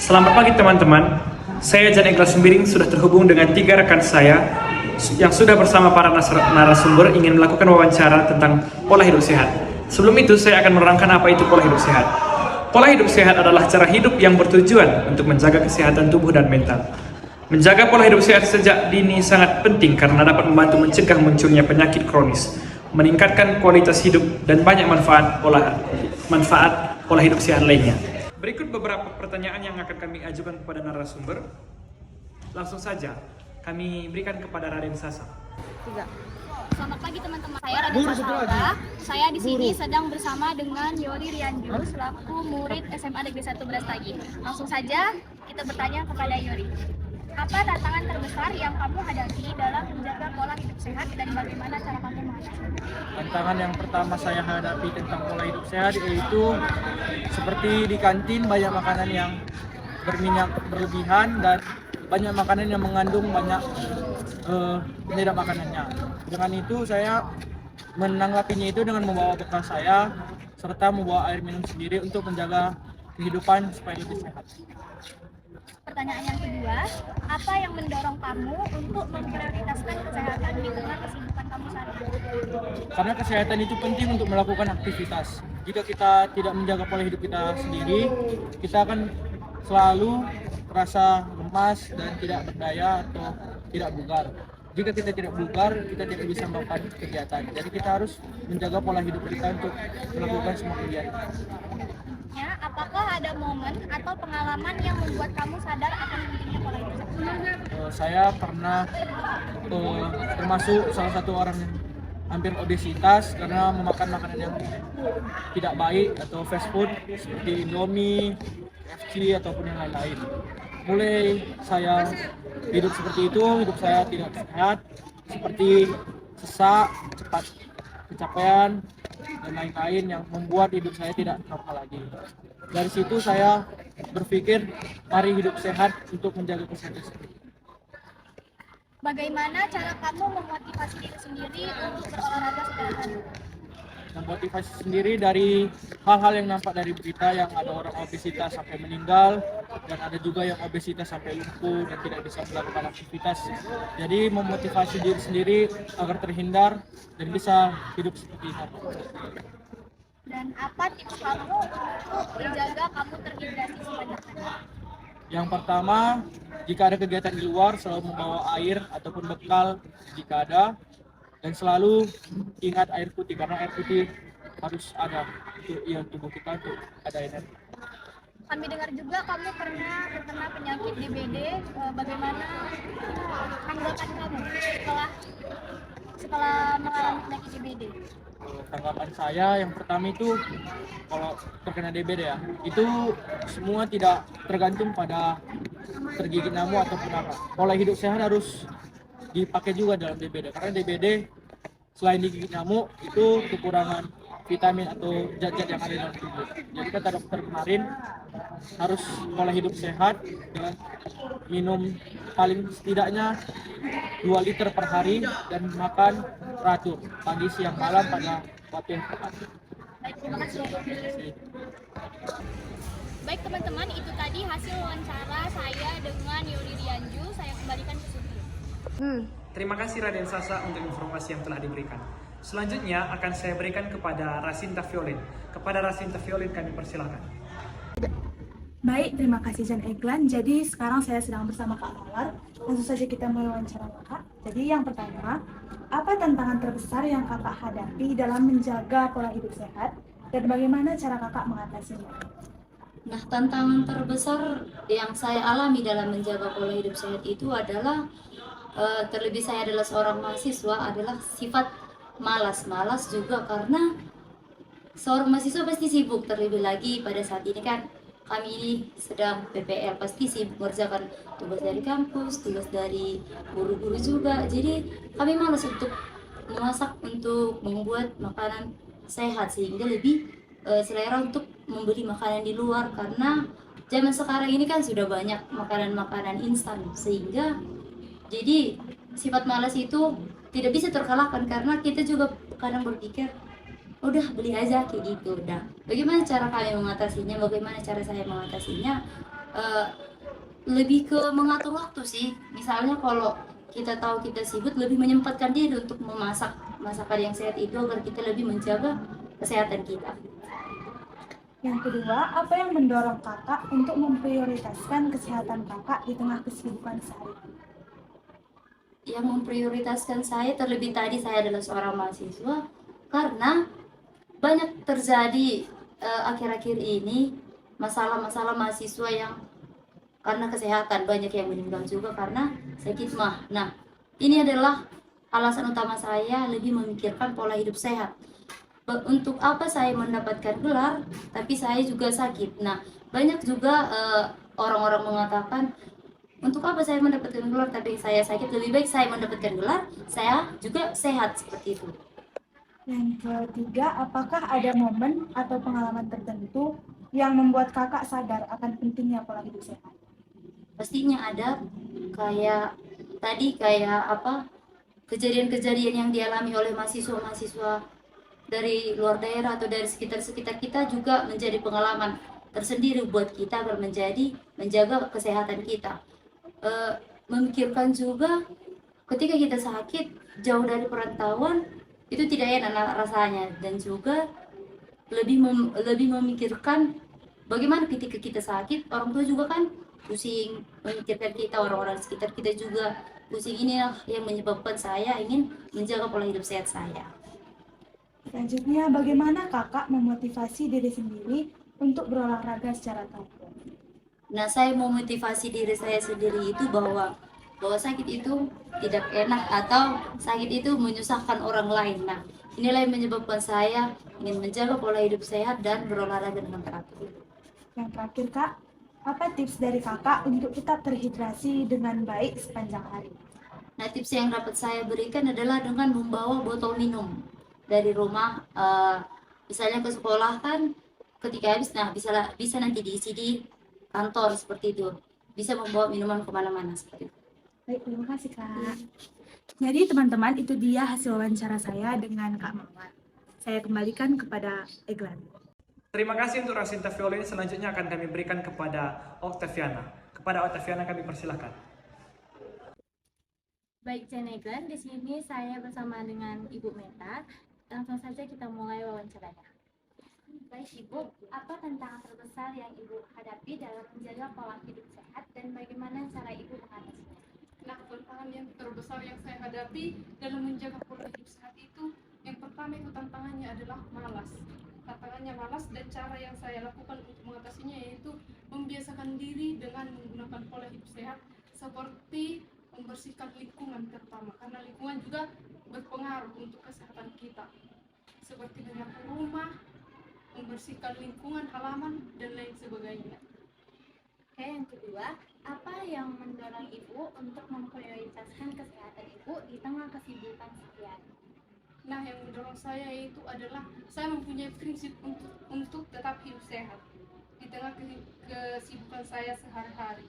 Selamat pagi teman-teman. Saya Jan Eglas Sembiring sudah terhubung dengan 3 rekan saya yang sudah bersama para narasumber ingin melakukan wawancara tentang pola hidup sehat. Sebelum itu saya akan menerangkan apa itu pola hidup sehat. Pola hidup sehat adalah cara hidup yang bertujuan untuk menjaga kesehatan tubuh dan mental. Menjaga pola hidup sehat sejak dini sangat penting karena dapat membantu mencegah munculnya penyakit kronis, meningkatkan kualitas hidup dan banyak manfaat pola hidup sehat lainnya. Berikut beberapa pertanyaan yang akan kami ajukan kepada narasumber. Langsung saja kami berikan kepada Raden Sasa. Selamat pagi teman-teman. Saya Raden Sasa. Saya di sini sedang bersama dengan Yori Rianju selaku murid SMA Negeri 1 Brastagi. Langsung saja kita bertanya kepada Yori. Apa tantangan terbesar yang kamu hadapi dalam menjaga pola hidup sehat dan bagaimana cara kamu mengatasinya? Tantangan yang pertama saya hadapi tentang pola hidup sehat yaitu seperti di kantin banyak makanan yang berminyak berlebihan dan banyak makanan yang mengandung banyak penyedap makanannya. Dengan itu saya menanggapinya itu dengan membawa bekal saya serta membawa air minum sendiri untuk menjaga kehidupan supaya lebih sehat. Pertanyaan yang kedua, apa yang mendorong kamu untuk memprioritaskan kesehatan di tengah kesibukan kamu saat ini? Karena kesehatan itu penting untuk melakukan aktivitas. Jika kita tidak menjaga pola hidup kita sendiri, kita akan selalu merasa lemas dan tidak berdaya atau tidak bugar. Jika kita tidak bugar, kita tidak bisa melakukan kegiatan. Jadi kita harus menjaga pola hidup kita untuk melakukan semua kegiatan. Apakah ada momen atau pengalaman yang membuat kamu sadar akan pentingnya pola hidup sehat? Saya pernah termasuk salah satu orang yang hampir obesitas karena memakan makanan yang tidak baik atau fast food seperti Indomie, KFC ataupun yang lain-lain. Mulai saya hidup seperti itu, hidup saya tidak sehat, seperti sesak, cepat kecapean dan lain-lain yang membuat hidup saya tidak normal lagi. Dari situ saya berpikir mari hidup sehat untuk menjaga kesehatan sendiri. Bagaimana cara kamu memotivasi diri sendiri untuk berolahraga secara teratur? Memotivasi sendiri dari hal-hal yang nampak dari berita yang ada orang obesitas sampai meninggal dan ada juga yang obesitas sampai lumpuh dan tidak bisa melakukan aktivitas. Jadi memotivasi diri sendiri agar terhindar dan bisa hidup seperti normal. Dan apa tips kamu untuk menjaga kamu terhidrasi sepanjang hari? Yang pertama, jika ada kegiatan di luar selalu membawa air ataupun bekal jika ada, dan selalu ingat air putih karena air putih harus ada untuk tubuh kita untuk ada energi. Kami dengar juga kamu pernah terkena penyakit DBD. Bagaimana tanggapan kamu setelah mengalami penyakit DBD? Tanggapan saya yang pertama itu kalau terkena DBD ya, itu semua tidak tergantung pada tergigit nyamuk ataupun apa. Pola hidup sehat harus dipakai juga dalam DBD karena DBD selain digigit nyamuk itu kekurangan vitamin atau zat-zat yang ada dalam tubuh. Jadi kata dokter kemarin harus pola hidup sehat dengan minum paling setidaknya 2 liter per hari dan makan teratur pagi, siang, malam pada waktu yang tepat. Baik, terima kasih. Baik teman-teman, itu tadi hasil wawancara saya dengan Yori Rianju. Saya kembalikan ke studio. Terima kasih Raden Sasa untuk informasi yang telah diberikan. Selanjutnya akan saya berikan kepada Rasinta Violin. Kepada Rasinta Violin kami persilakan. Baik, terima kasih Jan Eglan. Jadi sekarang saya sedang bersama Kak Mawar. Langsung saja kita mulai wawancara Kakak. Jadi yang pertama, apa tantangan terbesar yang Kakak hadapi dalam menjaga pola hidup sehat dan bagaimana cara Kakak mengatasinya? Nah, tantangan terbesar yang saya alami dalam menjaga pola hidup sehat itu adalah terlebih saya adalah seorang mahasiswa adalah sifat malas juga karena seorang mahasiswa pasti sibuk, terlebih lagi pada saat ini kan kami ini sedang PPL, pasti sibuk mengerjakan tugas dari kampus, tugas dari guru-guru juga. Jadi kami malas untuk memasak, untuk membuat makanan sehat sehingga lebih selera untuk membeli makanan di luar karena zaman sekarang ini kan sudah banyak makanan-makanan instan sehingga jadi sifat malas itu tidak bisa terkalahkan karena kita juga kadang berpikir udah beli aja kayak gitu. Nah, bagaimana cara kalian mengatasinya? Bagaimana cara saya mengatasinya? eh, lebih ke mengatur waktu sih. Misalnya kalau kita tahu kita sibuk, lebih menyempatkan diri untuk memasak masakan yang sehat itu agar kita lebih menjaga kesehatan kita. Yang kedua, apa yang mendorong kakak untuk memprioritaskan kesehatan kakak di tengah kesibukan sehari-hari? Yang memprioritaskan saya, terlebih tadi saya adalah seorang mahasiswa, karena banyak terjadi akhir-akhir ini masalah-masalah mahasiswa yang karena kesehatan, banyak yang meninggal juga karena sakit mah. Nah, ini adalah alasan utama saya lebih memikirkan pola hidup sehat. Untuk apa saya mendapatkan gelar tapi saya juga sakit. Nah, banyak juga orang-orang mengatakan, untuk apa saya mendapatkan gelar tapi saya sakit, lebih baik saya mendapatkan gelar saya juga sehat, seperti itu. Yang ketiga, apakah ada momen atau pengalaman tertentu yang membuat kakak sadar akan pentingnya pola hidup sehat? Pastinya ada, kayak tadi, kayak apa, kejadian-kejadian yang dialami oleh mahasiswa-mahasiswa dari luar daerah atau dari sekitar-sekitar kita juga menjadi pengalaman tersendiri buat kita agar menjaga kesehatan kita. Eh, Memikirkan juga ketika kita sakit jauh dari perantauan itu tidak enak rasanya, dan juga lebih memikirkan bagaimana ketika kita sakit, orang tua juga kan pusing memikirkan kita, orang-orang sekitar kita juga pusing. Inilah yang menyebabkan saya ingin menjaga pola hidup sehat saya. Selanjutnya, bagaimana kakak memotivasi diri sendiri untuk berolahraga secara teratur? Nah, saya memotivasi diri saya sendiri itu bahwa sakit itu tidak enak atau sakit itu menyusahkan orang lain. Nah, inilah yang menyebabkan saya ingin menjaga pola hidup sehat dan berolahraga dengan teratur. Yang terakhir, Kak, apa tips dari kakak untuk tetap terhidrasi dengan baik sepanjang hari? Nah, tips yang dapat saya berikan adalah dengan membawa botol minum dari rumah, misalnya ke sekolah kan, ketika habis, nah bisa nanti diisi di kantor, seperti itu. Bisa membawa minuman kemana-mana, seperti itu. Baik, terima kasih, Kak. Jadi, teman-teman, itu dia hasil wawancara saya dengan Kak Mawar. Saya kembalikan kepada Eglan. Terima kasih untuk Rasinta Violin. Selanjutnya akan kami berikan kepada Octaviana. Kepada Octaviana kami persilahkan. Baik, Ceneglan, di sini saya bersama dengan Ibu Meta. Langsung saja kita mulai wawancaranya. Baik Ibu, apa tantangan terbesar yang Ibu hadapi dalam menjaga pola hidup sehat dan bagaimana cara Ibu mengatasinya? Nah, tantangan yang terbesar yang saya hadapi dalam menjaga pola hidup sehat itu, yang pertama itu tantangannya adalah malas. Tantangannya malas, dan cara yang saya lakukan untuk mengatasinya yaitu membiasakan diri dengan menggunakan pola hidup sehat, seperti membersihkan lingkungan terutama, karena lingkungan juga berpengaruh untuk kesehatan kita. Seperti menyapu rumah, membersihkan lingkungan halaman, dan lain sebagainya. Oke, yang kedua, apa yang mendorong Ibu untuk memprioritaskan kesehatan Ibu di tengah kesibukan sehari-hari? Nah, yang mendorong saya itu adalah saya mempunyai prinsip untuk tetap hidup sehat di tengah kesibukan saya sehari-hari.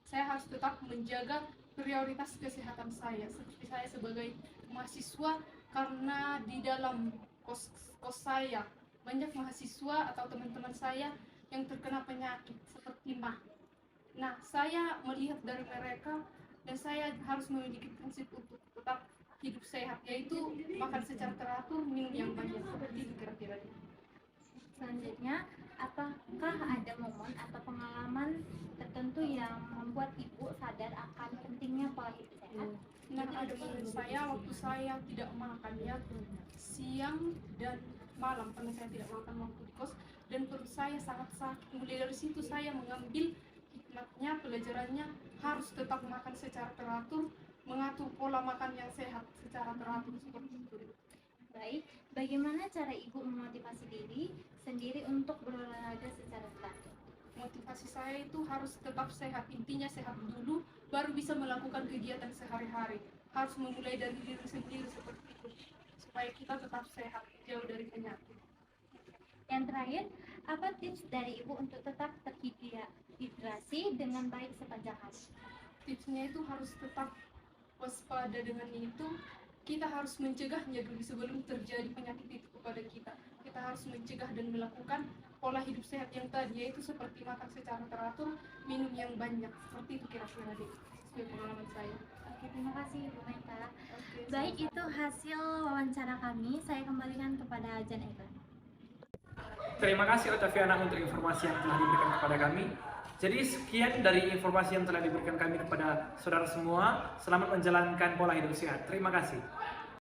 Saya harus tetap menjaga prioritas kesehatan saya, seperti saya sebagai mahasiswa, karena di dalam kos saya banyak mahasiswa atau teman-teman saya yang terkena penyakit seperti MAH. Nah, saya melihat dari mereka dan saya harus memiliki prinsip untuk tetap hidup sehat, yaitu makan secara teratur, minum yang banyak, seperti itu kira-kira. Selanjutnya, apakah ada momen atau pengalaman tertentu yang membuat Ibu sadar akan pentingnya pola hidup sehat? Nah, ada momen saya waktu saya tidak makan ya, siang dan malam, karena saya tidak makan waktu di kos dan perut saya sangat sakit. Mulai dari situ saya mengambil hikmatnya, pelajarannya harus tetap makan secara teratur, mengatur pola makan yang sehat secara teratur, seperti itu. Baik, bagaimana cara Ibu memotivasi diri sendiri untuk berolahraga secara teratur? Motivasi saya itu harus tetap sehat, intinya sehat dulu, baru bisa melakukan kegiatan sehari-hari. Harus memulai dari diri sendiri, seperti itu, supaya kita tetap sehat, jauh dari penyakit. Yang terakhir, apa tips dari Ibu untuk tetap terhidrasi dengan baik sepanjang hari? Tipsnya itu harus tetap waspada dengan itu. Kita harus mencegahnya dulu sebelum terjadi penyakit itu kepada kita. Kita kita harus mencegah dan melakukan pola hidup sehat yang tadi, yaitu seperti makan secara teratur, minum yang banyak. Seperti itu kira-kira deh, sesuai pengalaman saya. Oke, terima kasih Bu Meta. Oke, Baik, itu hasil wawancara kami. Saya kembalikan kepada Jan Eglan. Terima kasih Otaviana untuk informasi yang telah diberikan kepada kami. Jadi sekian dari informasi yang telah diberikan kami kepada saudara semua. Selamat menjalankan pola hidup sehat. Terima kasih.